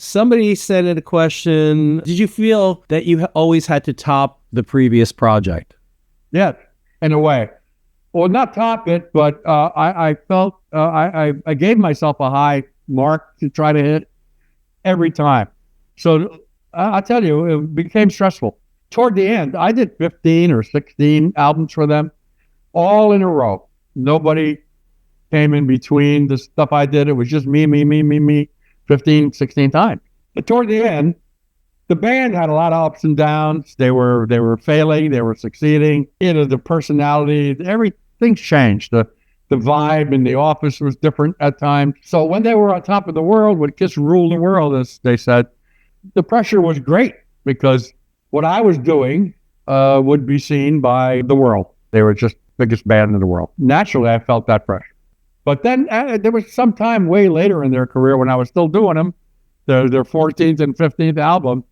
Somebody sent in a question. Did you feel that you always had to top the previous project? Yes, in a way. Well, not top it, but I felt I gave myself a high mark to try to hit every time. So I'll tell you, it became stressful. Toward the end, I did 15 or 16 albums for them, all in a row. Nobody came in between the stuff I did. It was just me, 15, 16 times. But toward the end, the band had a lot of ups and downs. They were failing, they were succeeding. The personality, everything changed. The vibe in the office was different at times. So when they were on top of the world, when Kiss ruled the world, as they said, the pressure was great because what I was doing would be seen by the world. They were just the biggest band in the world. Naturally, I felt that pressure. But then there was some time way later in their career when I was still doing them, their 14th and 15th album.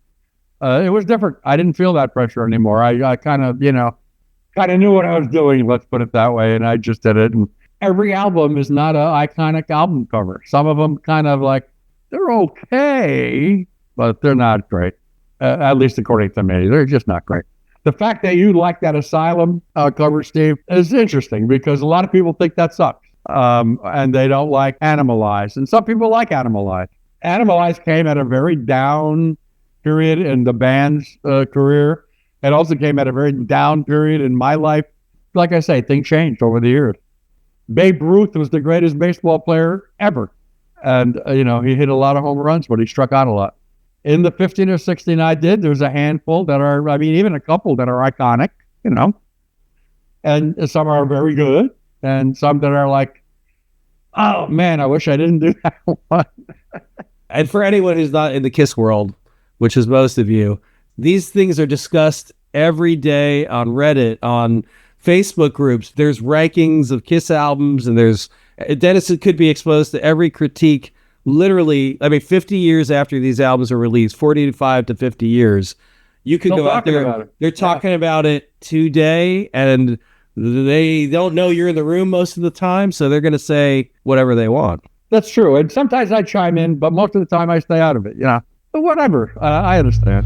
It was different. I didn't feel that pressure anymore. I kind of knew what I was doing, let's put it that way, and I just did it. And every album is not an iconic album cover. Some of them kind of like, they're okay, but they're not great, at least according to me. They're just not great. The fact that you like that Asylum cover, Steve, is interesting because a lot of people think that sucks. And they don't like Animalize. And some people like Animalize. Animalize came at a very down period in the band's career. It also came at a very down period in my life. Like I say, things changed over the years. Babe Ruth was the greatest baseball player ever. And, he hit a lot of home runs, but he struck out a lot. In the 15 or 16 I did, there's a handful that are, even a couple that are iconic, and some are very good, and some that are like, oh man, I wish I didn't do that one. And for anyone who's not in the Kiss world, which is most of you, these things are discussed every day on Reddit, on Facebook groups. There's rankings of Kiss albums, and Dennis could be exposed to every critique. Literally, 50 years after these albums are released, 45 to 50 years, you could go out there. They're talking about it today, and they don't know you're in the room most of the time, so they're going to say whatever they want. That's true. And sometimes I chime in, but most of the time I stay out of it. But whatever. I understand.